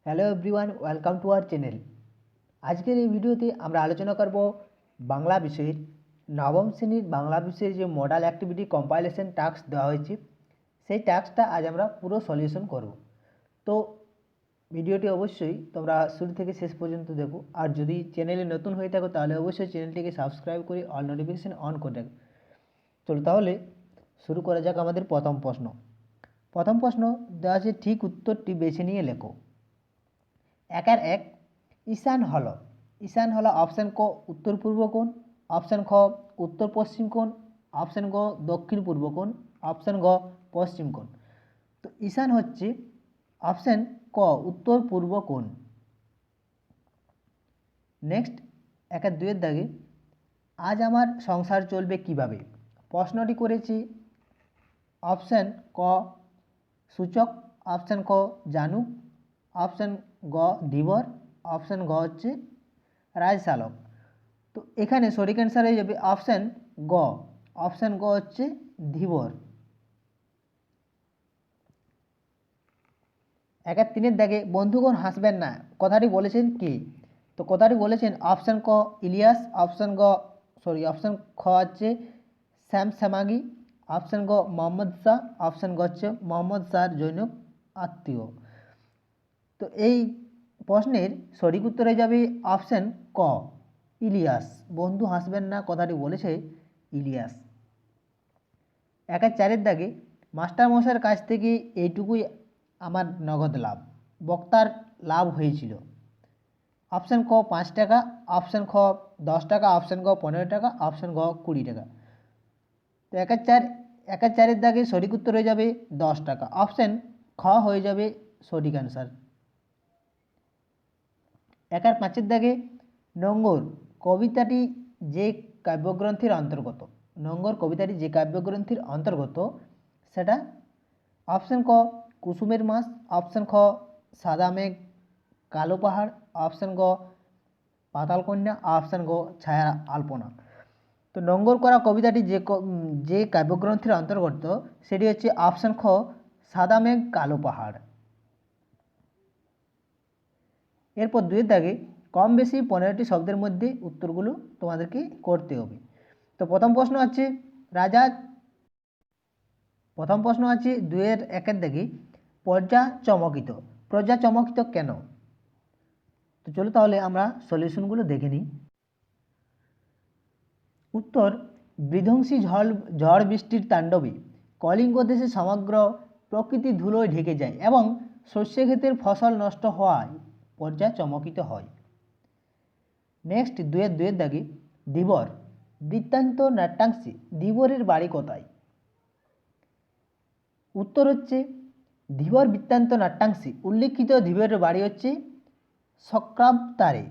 Hello everyone, welcome to our channel. আজকের এই ভিডিওতে আমরা আলোচনা করব বাংলা বিষয়ের নবম শ্রেণীর বাংলা বিষয়ের যে মডেল অ্যাক্টিভিটি কম্পাইলেশন টাস্ক দেওয়া হয়েছে সেই টাস্কটা আজ আমরা পুরো সলিউশন করব। তো ভিডিওটি অবশ্যই তোমরা শুরু থেকে শেষ পর্যন্ত দেখো, আর যদি চ্যানেলে নতুন হয়ে থাকো তাহলে অবশ্যই চ্যানেলটিকে সাবস্ক্রাইব করে অল নোটিফিকেশান অন করে রাখো। চলো তাহলে শুরু করা যাক আমাদের প্রথম প্রশ্ন। প্রথম প্রশ্ন দেওয়া আছে, ঠিক উত্তরটি বেছে নিয়ে লেখো। একের এক, ঈশান হলো অপশান ক উত্তর পূর্ব কোণ, অপশান খ উত্তর পশ্চিম কোণ, অপশান গ দক্ষিণ পূর্ব কোণ, অপশান গ পশ্চিম কোণ। তো ঈশান হচ্ছে অপশান ক উত্তর পূর্ব কোণ। নেক্সট, একের দুয়ের দাগে, আজ আমার সংসার চলবে কিভাবে। প্রশ্নটি করেছি অপশান ক সূচক, অপশান ক জানুক, অপশান গ ধীবর, অপশান গ হচ্ছে রাজশালক। তো এখানে সঠিক অ্যান্সার হয়ে যাবে অপশান গ। অপশান গ হচ্ছে ধীবর। একের তিনের দাগে, বন্ধুগণ হাসবেন না কথাটি বলেছেন কে। তো কথাটি বলেছেন অপশান ক ইলিয়াস, অপশান খ হচ্ছে শ্যাম শ্যামাগি, অপশান গ মোহাম্মদ শাহ, অপশান গ হচ্ছে মোহাম্মদ শাহর জৈনক আত্মীয়। তো এই প্রশ্নের সঠিক উত্তর হয়ে যাবে অপশান ক ইলিয়াস। বন্ধু হাসবেন না কথাটি বলেছে ইলিয়াস। একের চারের দাগে, মাস্টারমশাইয়ের কাছ থেকে এইটুকুই আমার নগদ লাভ। বক্তার লাভ হয়েছিল। অপশান ক 5 টাকা, অপশান খ 10 টাকা, অপশান গ 15 টাকা, অপশান গ 20 টাকা। তো একের চারের দাগে সঠিক উত্তর হয়ে যাবে 10 টাকা। অপশান খ হয়ে যাবে সঠিক অ্যান্সার। একের পাঁচের দাগে, নোঙ্গর কবিতাটি যে কাব্যগ্রন্থের অন্তর্গত সেটা অপশান ক কুসুমের মাস, অপশান খ সাদা মেঘ কালো পাহাড়, অপশান গ পাতালকন্যা, অপশান গ ছায়া আলপনা। তো নোঙ্গর করা কবিতাটি যে কাব্যগ্রন্থের অন্তর্গত সেটি হচ্ছে অপশান খ সাদা মেঘ কালো পাহাড়। এরপর দুয়ের দাগে, কম বেশি 15টি শব্দের মধ্যে উত্তরগুলো তোমাদেরকে করতে হবে। তো প্রথম প্রশ্ন আছে দুয়ের একের দাগে, প্রজা চমকিত কেন। তো চলো তাহলে আমরা সলিউশনগুলো দেখে নিই। উত্তর, বিধ্বংসী ঝড় বৃষ্টির তাণ্ডবে কলিঙ্গ দেশে সমগ্র প্রকৃতি ধুলোয় ঢেকে যায় এবং শস্যক্ষেতের ফসল নষ্ট হওয়ায় প্রজা চমকিত হয়। নেক্সট, দুয়ের দাগে, ধীবর বৃত্তান্ত নাট্যাংশে ধীবরের বাড়ি কোথায়। উত্তর হচ্ছে, ধীবর বৃত্তান্ত নাট্যাংশে উল্লেখিত ধীবরের বাড়ি হচ্ছে সক্রাবতারে।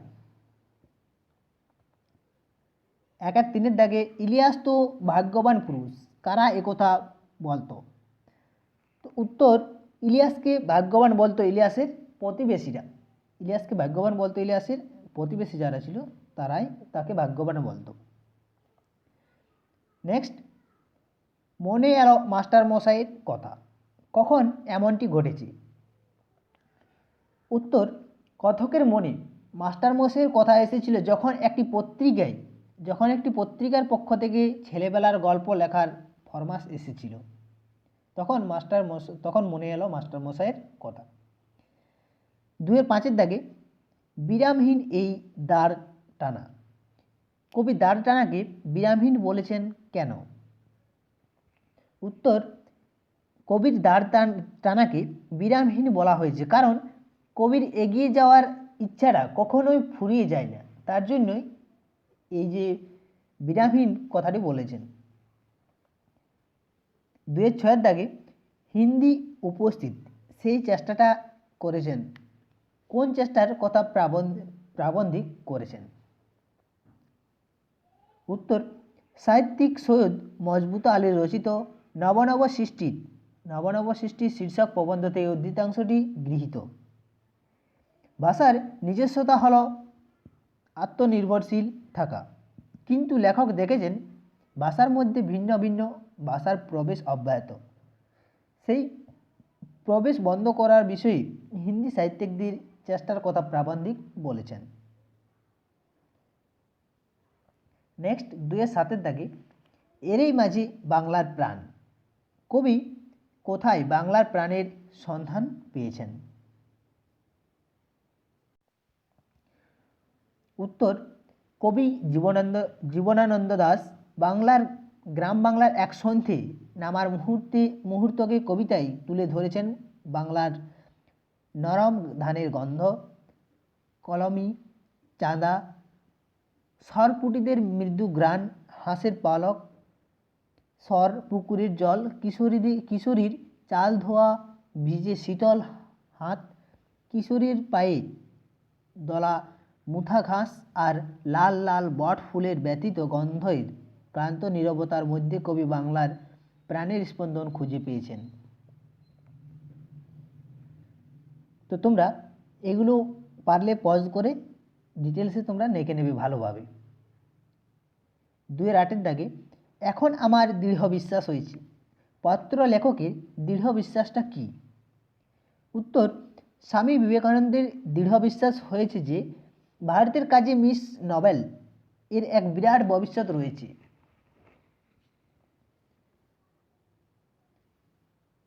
একের তিনের দাগে, ইলিয়াস তো ভাগ্যবান পুরুষ, কারা একথা বলতো। তো উত্তর, ইলিয়াসকে ভাগ্যবান বলতো ইলিয়াসের প্রতিবেশী যারা ছিল তারাই তাকে ভাগ্যবান বলতো। নেক্সট, মনে এলো মাস্টার মশাইয়ের কথা, কখন এমনটি ঘটেছে। উত্তর, কথকের মনে মাস্টার মশাইয়ের কথা এসেছিল যখন একটি পত্রিকার পক্ষ থেকে ছেলেবেলার গল্প লেখার ফরমাস এসেছিল, তখন মনে এলো মাস্টার মশাইয়ের কথা। দুয়ের পাঁচের দাগে, বিরামহীন এই দাঁড় টানা, কবি দাঁড় টানাকে বিরামহীন বলেছেন কেন। উত্তর, কবির দাঁড় টানাকে বিরামহীন বলা হয়েছে কারণ কবির এগিয়ে যাওয়ার ইচ্ছাটা কখনোই ফুরিয়ে যায় না, তার জন্যই এই যে বিরামহীন কথাটি বলেছেন। দুয়ের ছয়ের দাগে, হিন্দি উপস্থিত সেই চেষ্টাটা করেছেন, কোন চেষ্টার কথা প্রাবন্ধিক করেছেন। উত্তর, সাহিত্যিক সৈয়দ মজবুত আলীর রচিত নবনব সৃষ্টি শীর্ষক প্রবন্ধ থেকে উদ্ধৃতাংশটি গৃহীত। ভাষার নিজস্বতা হল আত্মনির্ভরশীল থাকা, কিন্তু লেখক দেখেছেন ভাষার মধ্যে ভিন্ন ভিন্ন ভাষার প্রবেশ অব্যাহত। সেই প্রবেশ বন্ধ করার বিষয়ে হিন্দি সাহিত্যিকদের চেষ্টার কথা প্রাবন্ধিক বলেছেন। নেক্সট 2-7 দাগে এরই মাঝি বাংলার প্রাণ। কবি কোথায় বাংলার প্রাণের সন্ধান পেয়েছেন? উত্তর, কবি জীবনানন্দ দাশ গ্রাম বাংলার এক সন্ধি নামার মুহূর্তকে কবিতায় তুলে ধরেছেন। বাংলার নরম ধানের গন্ধ, কলমি চাঁদা, সরপুটিদের মৃদু গ্রাণ, হাঁসের পালক, স্বর, পুকুরের জল, কিশোরীর চাল ধোয়া ভিজে শীতল হাত, কিশোরীর পায়ে দলা মুথা ঘাস আর লাল লাল বট ফুলের ব্যতীত গন্ধের ক্লান্ত নীরবতার মধ্যে কবি বাংলার প্রাণের স্পন্দন খুঁজে পেয়েছেন। তো তোমরা এগুলো পারলে পজ করে ডিটেলসে তোমরা নেকে নেবে ভালোভাবে। 2-8 দাগে এখন আমার দৃঢ় বিশ্বাস হয়েছে। পত্র লেখকের দৃঢ় বিশ্বাসটা কি? উত্তর, স্বামী বিবেকানন্দের দৃঢ় বিশ্বাস হয়েছে যে ভারতের কাজে মিস নোবেল এর এক বিরাট ভবিষ্যৎ রয়েছে।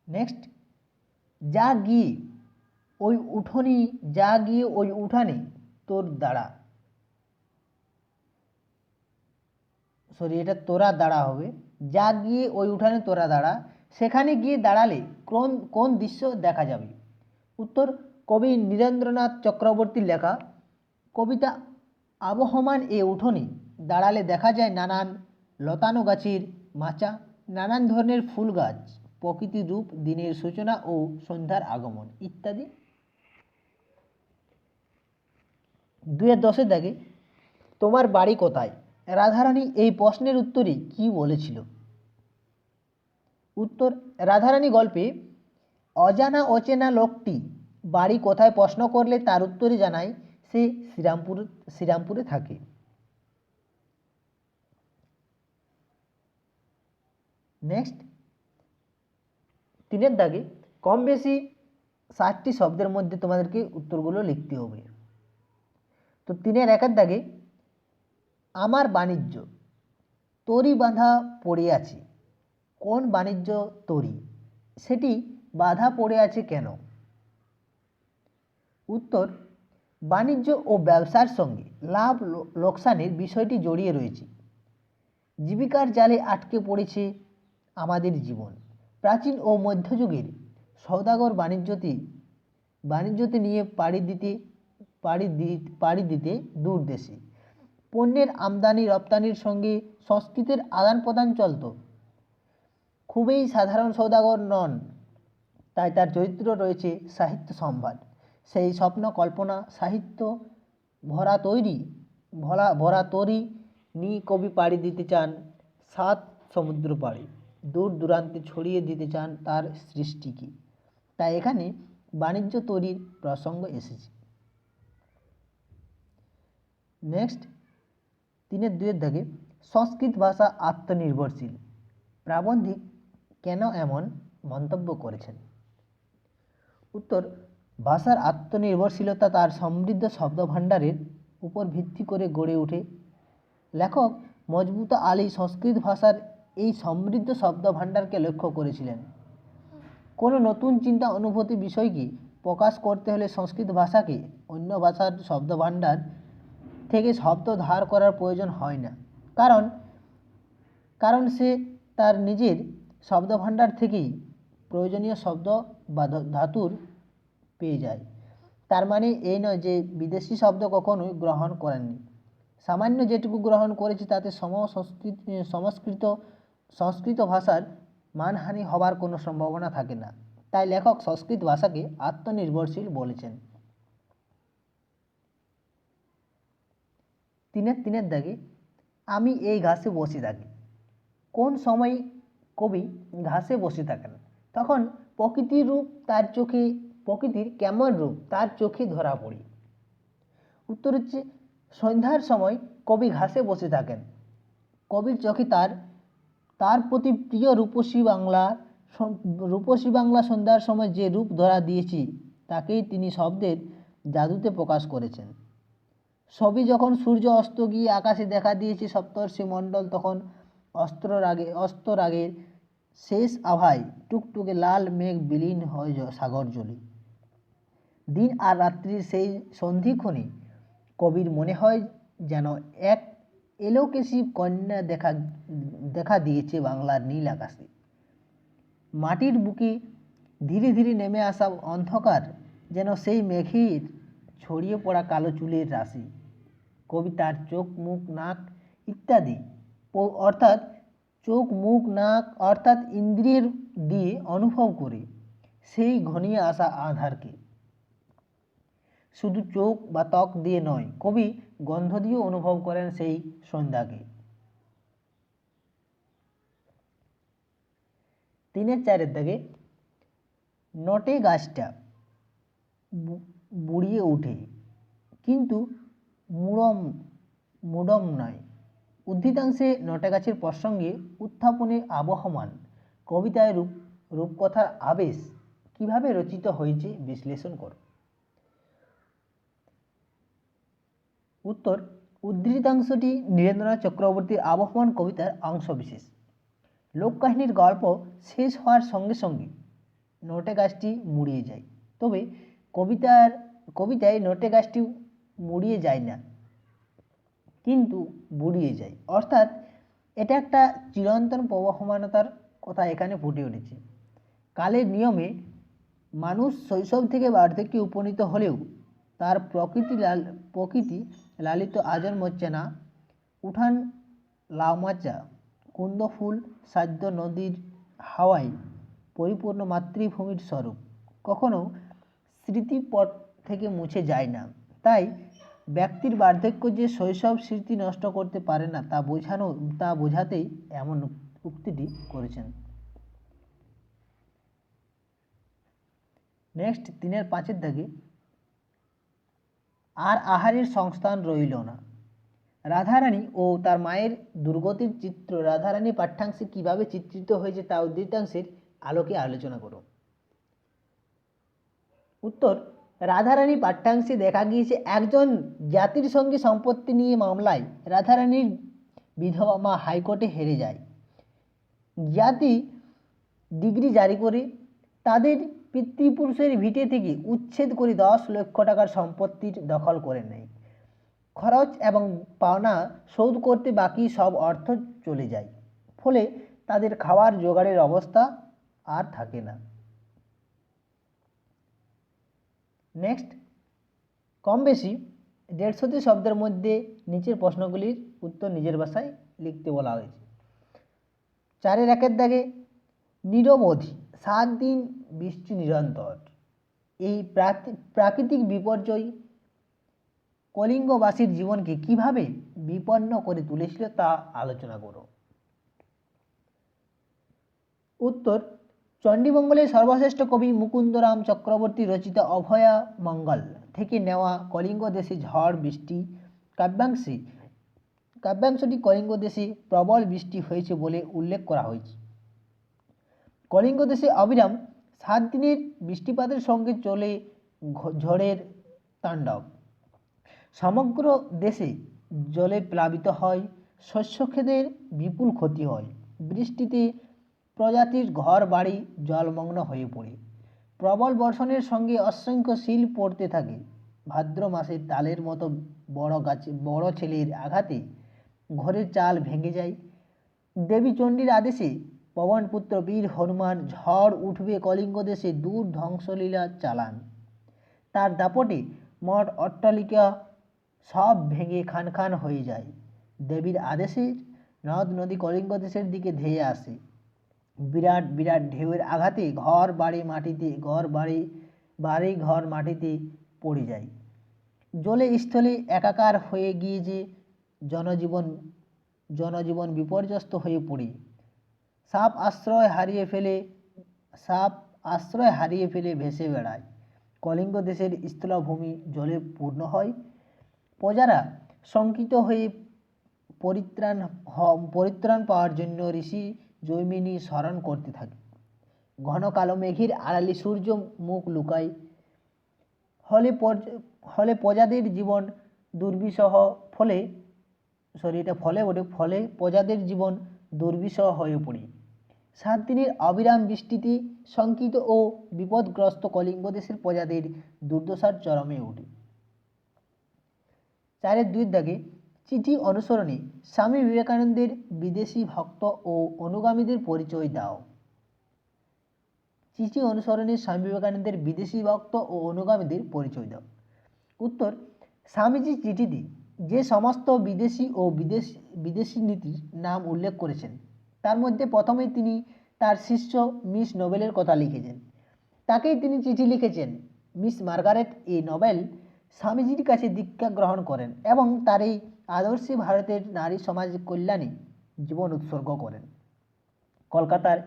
নেক্সট, যা গিয়ে ওই উঠানে তোর দাঁড়া, এটা তোরা দাঁড়া হবে, যা গিয়ে ওই উঠানে তোরা দাঁড়া, সেখানে গিয়ে দাঁড়ালে কোন দৃশ্য দেখা যাবে? উত্তর, কবি নীরেন্দ্রনাথ চক্রবর্তীর লেখা কবিতা আবহমান এ উঠোনে দাঁড়ালে দেখা যায় নানান লতানো গাছের মাচা, নানান ধরনের ফুল গাছ, প্রকৃতির রূপ, দিনের সূচনা ও সন্ধ্যার আগমন ইত্যাদি। 2-10 দাগে তোমার বাড়ি কোথায়? রাধারানী এই প্রশ্নের উত্তরে কি বলেছিল? উত্তর, রাধারানী গল্পে অজানা অচেনা লোকটি বাড়ি কোথায় প্রশ্ন করলে তার উত্তরে জানায় সে শ্রীরামপুরে থাকে। নেক্সট, 3 দাগে কম বেশি 60টি শব্দের মধ্যে তোমাদেরকে উত্তরগুলো লিখতে হবে। তো 3-1 দাগে আমার বাণিজ্য তরি বাঁধা পড়ে আছে। কোন বাণিজ্য তরি? সেটি বাধা পড়ে আছে কেন? উত্তর, বাণিজ্য ও ব্যবসার সঙ্গে লাভ লোকসানের বিষয়টি জড়িয়ে রয়েছে। জীবিকার জালে আটকে পড়েছে আমাদের জীবন। প্রাচীন ও মধ্যযুগের সওদাগর বাণিজ্যতে নিয়ে পাড়ি দিতে দূর দেশে। পণ্যের আমদানি রপ্তানির সঙ্গে সংস্কৃতের আদান প্রদান চলত। খুবই সাধারণ সওদাগর নন, তাই তার চরিত্র রয়েছে সাহিত্য সম্ভার। সেই স্বপ্ন কল্পনা সাহিত্য ভরা তরি নিয়ে কবি পাড়ি দিতে চান 7 সমুদ্র পাড়ে, দূর দূরান্তে ছড়িয়ে দিতে চান তার সৃষ্টিকে। তাই এখানে বাণিজ্য তরির প্রসঙ্গ এসেছে। নেক্সট, 3-2 দাগে সংস্কৃত ভাষা আত্মনির্ভরশীল। প্রাবন্ধিক কেন এমন মন্তব্য করেছেন? উত্তর, ভাষার আত্মনির্ভরশীলতা তার সমৃদ্ধ শব্দভাণ্ডারের উপর ভিত্তি করে গড়ে ওঠে। লেখক মজবুত আলী সংস্কৃত ভাষার এই সমৃদ্ধ শব্দভাণ্ডারকে লক্ষ্য করেছিলেন। কোনো নতুন চিন্তা অনুভূতি বিষয়কে প্রকাশ করতে হলে সংস্কৃত ভাষাকে অন্য ভাষার শব্দভাণ্ডার থেকে শব্দ ধার করার প্রয়োজন হয় না, কারণ সে তার নিজের শব্দভাণ্ডার থেকেই প্রয়োজনীয় শব্দ বা ধাতুর পেয়ে যায়। তার মানে এই নয় যে বিদেশি শব্দ কখনোই গ্রহণ করেননি, সামান্য যেটুকু গ্রহণ করেছে তাতে সংস্কৃত ভাষার মানহানি হবার কোনো সম্ভাবনা থাকে না। তাই লেখক সংস্কৃত ভাষাকে আত্মনির্ভরশীল বলেছেন। 3-3 দাগে আমি এই ঘাসে বসে থাকি। কোন সময় কবি ঘাসে বসে থাকেন? তখন প্রকৃতির কেমন রূপ তার চোখে ধরা পড়ে। উত্তর হচ্ছে, সন্ধ্যার সময় কবি ঘাসে বসে থাকেন। কবির চোখে তার প্রতি প্রিয় রূপসী বাংলা সন্ধ্যার সময় যে রূপ ধরা দিয়েছি তাকেই তিনি শব্দের জাদুতে প্রকাশ করেছেন। সবই যখন সূর্য অস্ত গিয়ে আকাশে দেখা দিয়েছে সপ্তর্ষি মণ্ডল, তখন অস্তরাগের শেষ আভায় টুকটুকে লাল মেঘ বিলীন হয় সাগর জলে। দিন আর রাত্রির সেই সন্ধিক্ষণে কবির মনে হয় যেন এক এলোকেশী কন্যা দেখা দিয়েছে বাংলার নীল আকাশে। মাটির বুকে ধীরে ধীরে নেমে আসা অন্ধকার যেন সেই মেঘের ছড়িয়ে পড়া কালো চুলের রাশি। কবি তার চোখ মুখ নাক ইত্যাদি অর্থাৎ ইন্দ্রিয়ের দিয়ে অনুভব করে সেই ঘনিয়ে আসা আধারকে। শুধু চোখ বা ত্বক দিয়ে নয়, কবি গন্ধ দিয়েও অনুভব করেন সেই সন্ধ্যাকে। 3-4 দাগে, নটে গাছটা বুড়িয়ে ওঠে কিন্তু মুডম নয়। উদ্ধৃতাংশে নটে গাছের প্রসঙ্গে উত্থাপনে আবহমান কবিতায় রূপকথার আবেশ কিভাবে রচিত হয়েছে বিশ্লেষণ করো। উত্তর, উদ্ধৃতাংশটি নীরেন্দ্রনাথ চক্রবর্তীর আবহমান কবিতার অংশবিশেষ। লোককাহিনীর গল্প শেষ হওয়ার সঙ্গে সঙ্গে নটে গাছটি মুড়িয়ে যায়, তবে কবিতায় নটে গাছটি মুড়িয়ে যায় না, কিন্তু বুড়িয়ে যায়। অর্থাৎ এটা একটা চিরন্তন প্রবহমানতার কথা এখানে ফুটে উঠেছে। কালের নিয়মে মানুষ শৈশব থেকে বার্ধক্যে উপনীত হলেও তার প্রকৃতি লালিত আজন্ম চেনা উঠান লাউমাচা কুন্দ ফুল সাধ্য নদীর হাওয়ায় পরিপূর্ণ মাতৃভূমির স্বরূপ কখনো স্মৃতিপট থেকে মুছে যায় না। তাই ব্যক্তির বার্ধক্য যে শৈশব স্মৃতি নষ্ট করতে পারে না তা বোঝাতেই এমন উক্তিটি করেছেন। নেক্সট 3-5 দাগে, আর আহারের সংস্থান রইল না। রাধারানী ও তার মায়ের দুর্গতির চিত্র রাধারানী পাঠ্যাংশে কিভাবে চিত্রিত হয়েছে তা উদ্ধৃতাংশের আলোকে আলোচনা করো। উত্তর, রাধারানী পাঠ্যাংশে দেখা গিয়েছে একজন জ্ঞাতির সঙ্গে সম্পত্তি নিয়ে মামলায় রাধারানীর বিধবা মা হাইকোর্টে হেরে যায়। জ্ঞাতি ডিগ্রি জারি করে তাদের পিতৃপুরুষের ভিটে থেকে উচ্ছেদ করে 10 লক্ষ টাকার সম্পত্তির দখল করে নেয়। খরচ এবং পাওনা শোধ করতে বাকি সব অর্থ চলে যায়, ফলে তাদের খাওয়ার জোগাড়ের অবস্থা আর থাকে না। নেক্সট, কম বেশি 150টি শব্দের মধ্যে নিচের প্রশ্নগুলির উত্তর নিজের ভাষায় লিখতে বলা হয়েছে। 4-1 দাগে, নিরবধি 7 দিন বৃষ্টি নিরন্তর। এই প্রাকৃতিক বিপর্যয় কলিঙ্গবাসীর জীবনকে কিভাবে বিপন্ন করে তুলেছিল তা আলোচনা করো। উত্তর, চণ্ডীমঙ্গলের সর্বশ্রেষ্ঠ কবি মুকুন্দরাম চক্রবর্তী রচিত অভয়া মঙ্গল থেকে নেওয়া কলিঙ্গ দেশে ঝড় বৃষ্টি কাব্যাংশটি কলিঙ্গ দেশে প্রবল বৃষ্টি হয়েছে বলে উল্লেখ করা হয়েছে। কলিঙ্গ দেশে অবিরাম 7 দিনের বৃষ্টিপাতের সঙ্গে চলে ঝড়ের তাণ্ডব। সমগ্র দেশে জলে প্লাবিত হয়, শস্যক্ষেতের বিপুল ক্ষতি হয়, বৃষ্টিতে প্রজাতির ঘর বাড়ি জলমগ্ন হয়ে পড়ে, প্রবল বর্ষণের সঙ্গে অসংখ্য শিল পড়তে থাকে। ভাদ্র মাসে তালের মতো বড় ছেলের আঘাতে ঘরের চাল ভেঙে যায়। দেবী চণ্ডীর আদেশে পবনপুত্র বীর হনুমান ঝড় উঠবে কলিঙ্গ দেশে দূর ধ্বংসলীলা চালান। তার দাপটে মঠ অট্টালিকা সব ভেঙে খান খান হয়ে যায়। দেবীর আদেশে নদ নদী কলিঙ্গ দেশের দিকে ধেয়ে আসে। বিরাট বিরাট ঢেউয়ের আঘাতে ঘর মাটিতে পড়ে যায়। জলে স্থলে একাকার হয়ে গিয়ে যে জনজীবন বিপর্যস্ত হয়ে পড়ে। সাপ আশ্রয় হারিয়ে ফেলে ভেসে বেড়ায়। কলিঙ্গ দেশের স্থলভূমি জলে পূর্ণ হয়। প্রজারা শঙ্কিত হয়ে পরিত্রাণ পাওয়ার জন্য ঋষি জৈমিনী স্মরণ করতে থাকে। ঘন কালো মেঘের আড়ালে সূর্য মুখ লুকায়। হলে হলে প্রজাদের জীবন দুর্বিষহ ফলে ফলে প্রজাদের জীবন দুর্বিষহ হয়ে পড়ে। 7 দিনের অবিরাম বৃষ্টিতে শঙ্কিত ও বিপদগ্রস্ত কলিঙ্গ দেশের প্রজাদের দুর্দশার চরমে ওঠে। 4-এর 2 দাগে চিঠি অনুসরণে স্বামী বিবেকানন্দের বিদেশি ভক্ত ও অনুগামীদের পরিচয় দাও। চিঠি অনুসরণে স্বামী বিবেকানন্দের বিদেশি ভক্ত ও অনুগামীদের পরিচয় দাও। উত্তর, স্বামীজি চিঠিতে যে সমস্ত বিদেশি ও বিদেশি নীতির নাম উল্লেখ করেছেন তার মধ্যে প্রথমেই তিনি তার শিষ্য মিস নোবেলের কথা লিখেছেন। তাকেই তিনি চিঠি লিখেছেন। মিস মার্গারেট এ নোবেল স্বামীজির কাছে দীক্ষা গ্রহণ করেন এবং তার এই আদর্শে ভারতের নারী সমাজ কল্যাণে জীবন উৎসর্গ করেন। কলকাতার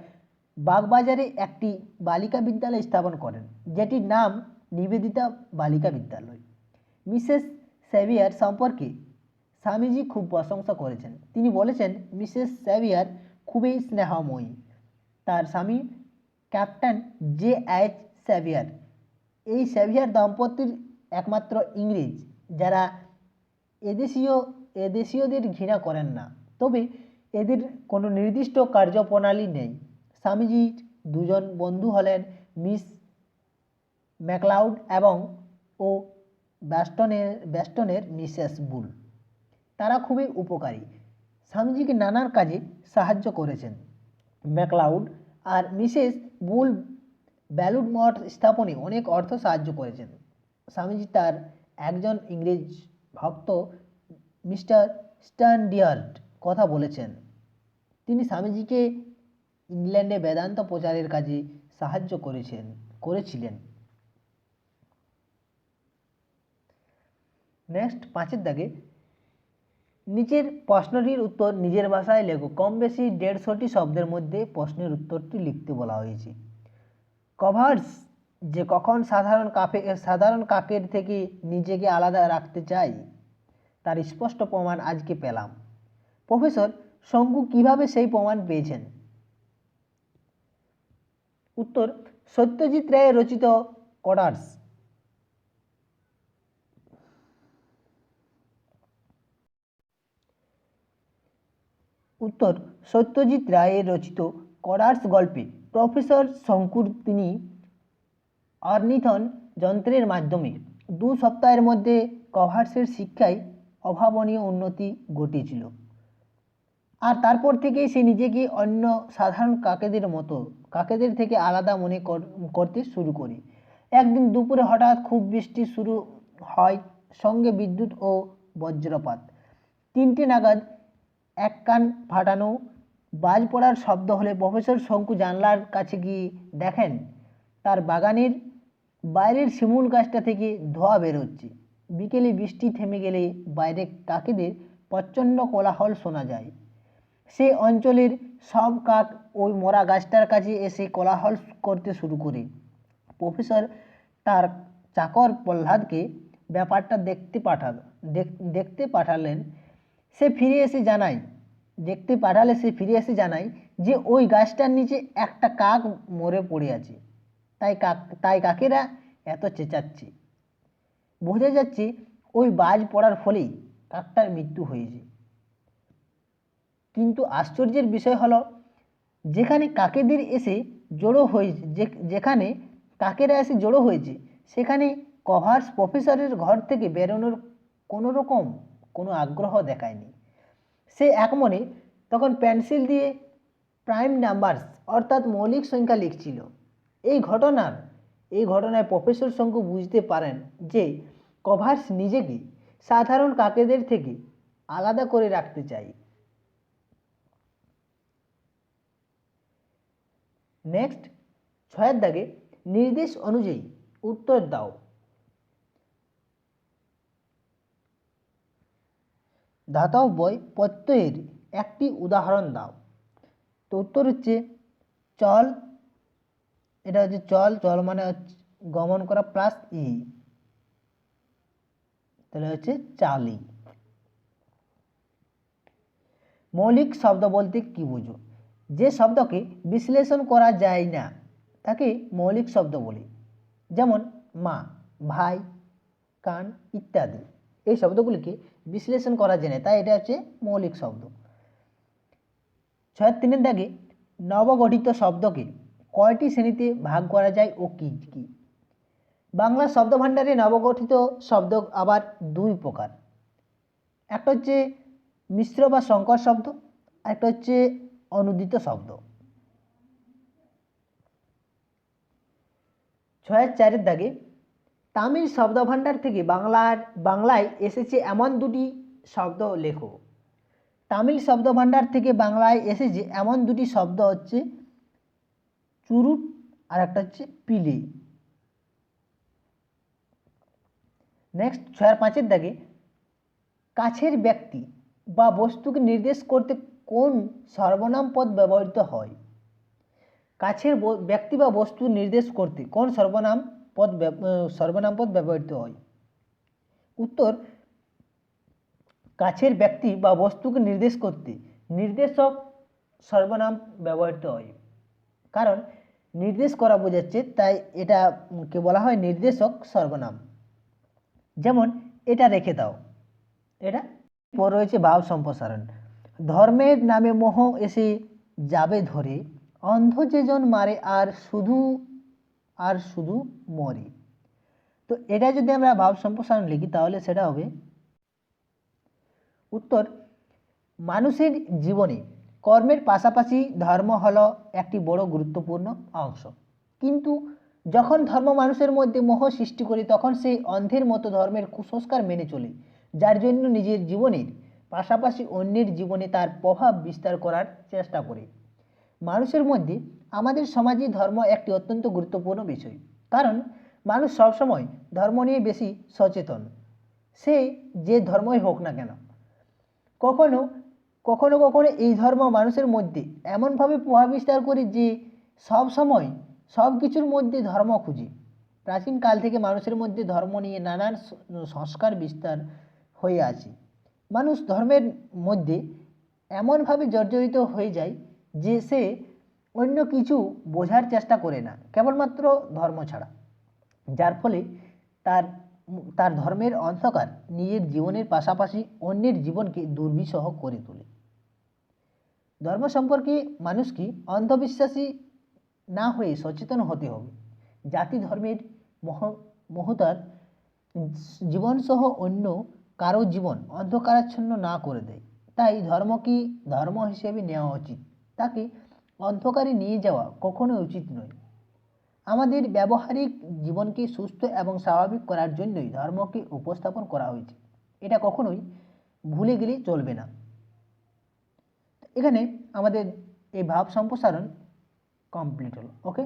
বাগবাজারে একটি বালিকা বিদ্যালয় স্থাপন করেন, যেটির নাম নিবেদিতা বালিকা বিদ্যালয়। মিসেস সেভিয়ার সম্পর্কে স্বামীজি খুব প্রশংসা করেছেন। তিনি বলেছেন, মিসেস সেভিয়ার খুবই স্নেহময়ী। তার স্বামী ক্যাপ্টেন J.H. সেভিয়ার। এই সেভিয়ার দম্পতির একমাত্র ইংরেজ যারা এদেশীয়দের ঘৃণা করেন না, তবে এদের কোনো নির্দিষ্ট কার্যপ্রণালী নেই। স্বামীজির দুজন বন্ধু হলেন মিস ম্যাকলাউড ও ব্যাস্টনের মিসেস বুল। তারা খুবই উপকারী, স্বামীজিকে নানান কাজে সাহায্য করেছেন। ম্যাকলাউড আর মিসেস বুল ব্যালুড মঠ স্থাপনে অনেক অর্থ সাহায্য করেছেন। স্বামীজি তার একজন ইংরেজ ভক্ত মিস্টার স্ট্যান্ডিয়ার্ড কথা বলেছেন। তিনি স্বামীজিকে ইংল্যান্ডে বেদান্ত প্রচারের কাজে সাহায্য করেছিলেন। নেক্সট 5-এর দাগে নিচের প্রশ্নটির উত্তর নিজের ভাষায় লেখো। কম বেশি 150টি শব্দের মধ্যে প্রশ্নের উত্তরটি লিখতে বলা হয়েছে। কভার্স যে কখন সাধারণ কাকের থেকে নিজেকে আলাদা রাখতে চাই তার স্পষ্ট প্রমাণ আজকে পেলাম। প্রফেসর শঙ্কু কিভাবে সেই প্রমাণ পেয়েছেন? উত্তর, সত্যজিৎ রায়ের রচিত কডার্স। উত্তর, সত্যজিৎ রায়ের রচিত কডার্স গল্পে প্রফেসর শঙ্কুর তিনি অর্নিথন যন্ত্রের মাধ্যমে 2 সপ্তাহের মধ্যে কভার্সের শিক্ষায় অভাবনীয় উন্নতি ঘটেছিল। আর তারপর থেকেই সে নিজেকে অন্য সাধারণ কাকেদের থেকে আলাদা মনে করতে শুরু করে। একদিন দুপুরে হঠাৎ খুব বৃষ্টি শুরু হয়, সঙ্গে বিদ্যুৎ ও বজ্রপাত। 3টে নাগাদ এক কান ফাটানো বাজ পড়ার শব্দ হলে প্রফেসর শঙ্কু জানলার কাছে গিয়ে দেখেন তার বাগানের বাইরের শিমুল গাছটা থেকে ধোঁয়া বের হচ্ছে। বিকেলে বৃষ্টি থেমে গেলে বাইরে কাকেদের প্রচণ্ড কোলাহল শোনা যায়। সে অঞ্চলের সব কাক ওই মরা গাছটার কাছে এসে কোলাহল করতে শুরু করে। প্রফেসর তার চাকর প্রহ্লাদকে ব্যাপারটা দেখতে পাঠালেন। সে ফিরে এসে জানায় যে ওই গাছটার নিচে একটা কাক মরে পড়ে আছে, তাই কাকেরা এত চেঁচাচ্ছে। বোঝা যাচ্ছে ওই বাজ পড়ার ফলেই কাকটার মৃত্যু হয়েছে। কিন্তু আশ্চর্যের বিষয় হলো, যেখানে কাকেরা এসে জড়ো হয়েছে সেখানে কভার্স প্রফেসরের ঘর থেকে বেরোনোর কোনো আগ্রহ দেখায়নি। সে একমনে তখন পেন্সিল দিয়ে প্রাইম নাম্বারস অর্থাৎ মৌলিক সংখ্যা লিখছিল। এই ঘটনায় প্রফেসর শঙ্কু বুঝতে পারেন যে কভার্স নিজেকে সাধারণ কাকেদের থেকে আলাদা করে রাখতে চায়। নেক্সট 6-এর দাগে নির্দেশ অনুযায়ী উত্তর দাও। ধাতব প্রত্যয়ের একটি উদাহরণ দাও। তো উত্তর হচ্ছে চল। এটা হচ্ছে চল মানে গমন করা প্লাস ই, তাহলে হচ্ছে চালি। মৌলিক শব্দ বলতে কি বুঝো? যে শব্দকে বিশ্লেষণ করা যায় না তাকে মৌলিক শব্দ বলি। যেমন মা, ভাই, কান ইত্যাদি। এই শব্দগুলিকে বিশ্লেষণ করা জেনে, তাই এটা হচ্ছে মৌলিক শব্দ। 6-3 দাগে নবগঠিত শব্দকে কয়টি শ্রেণীতে ভাগ করা যায় ও কি কি? বাংলা শব্দভাণ্ডারে নবগঠিত শব্দ আবার দুই প্রকার। একটা হচ্ছে মিশ্র বা সংকর শব্দ, একটা হচ্ছে অনুদিত শব্দ। 6-4 দাগে তামিল শব্দভাণ্ডার থেকে বাংলায় এসেছে এমন দুটি শব্দ লেখো। তামিল শব্দভাণ্ডার থেকে বাংলায় এসেছে এমন দুটি শব্দ হচ্ছে চুরুট আর একটা হচ্ছে পিলে। নেক্সট 6-5 দাগে কাছের ব্যক্তি বা বস্তুকে নির্দেশ করতে কোন সর্বনাম পদ ব্যবহৃত হয়? কাছের ব্যক্তি বা বস্তু নির্দেশ করতে কোন সর্বনাম পদ ব্যবহৃত হয়? উত্তর, কাছের ব্যক্তি বা বস্তুকে নির্দেশ করতে নির্দেশক সর্বনাম ব্যবহৃত হয়। কারণ নির্দেশ করা বোঝাচ্ছে, তাই এটাকে বলা হয় নির্দেশক সর্বনাম। যেমন এটা রেখে দাও, এটা পর রয়েছে ভাব সম্প্রসারণ। ধর্মের নামে মোহ এসে যাবে ধরে, অন্ধ যেজন মারে আর শুধু মরে। তো এটা যদি আমরা ভাব সম্প্রসারণ লিখি তাহলে সেটা হবে, উত্তর, মানুষের জীবনে কর্মের পাশাপাশি ধর্ম হলো একটি বড় গুরুত্বপূর্ণ অংশ, কিন্তু যখন ধর্ম মানুষের মধ্যে মোহ সৃষ্টি করে তখন সেই অন্ধের মতো ধর্মের কুসংস্কার মেনে চলে, যার জন্য নিজের জীবনের পাশাপাশি অন্যের জীবনে তার প্রভাব বিস্তার করার চেষ্টা করে। মানুষের মধ্যে আমাদের সমাজে ধর্ম একটি অত্যন্ত গুরুত্বপূর্ণ বিষয়, কারণ মানুষ সবসময় ধর্ম নিয়ে বেশি সচেতন, সে যে ধর্মই হোক না কেন। কখনো কখনো এই ধর্ম মানুষের মধ্যে এমনভাবে প্রভাব বিস্তার করে যে সব সময় সব কিছুর মধ্যে ধর্ম খুঁজে। প্রাচীনকাল থেকে মানুষের মধ্যে ধর্ম নিয়ে নানান সংস্কার বিস্তার হয়ে আছে। মানুষ ধর্মের মধ্যে এমনভাবে জর্জরিত হয়ে যায় যে সে অন্য কিছু বোঝার চেষ্টা করে না, কেবলমাত্র ধর্ম ছাড়া, যার ফলে তার ধর্মের অন্ধকার নিজের জীবনের পাশাপাশি অন্যের জীবনকে দুর্বিষহ করে তোলে। ধর্ম সম্পর্কে মানুষকে অন্ধবিশ্বাসী না হয়ে সচেতন হতে হবে। জাতি ধর্মের মহতার জীবনসহ অন্য কারো জীবন অন্ধকারাচ্ছন্ন না করে দেয়, তাই ধর্মকে ধর্ম হিসেবে নেওয়া উচিত, তাকে অন্ধকারে নিয়ে যাওয়া কখনোই উচিত নয়। আমাদের ব্যবহারিক জীবনকে সুস্থ এবং স্বাভাবিক করার জন্যই ধর্মকে উপস্থাপন করা হয়েছে, এটা কখনোই ভুলে গেলে চলবে না। এখানে আমাদের এই ভাব সম্প্রসারণ কমপ্লিট হলো। ওকে।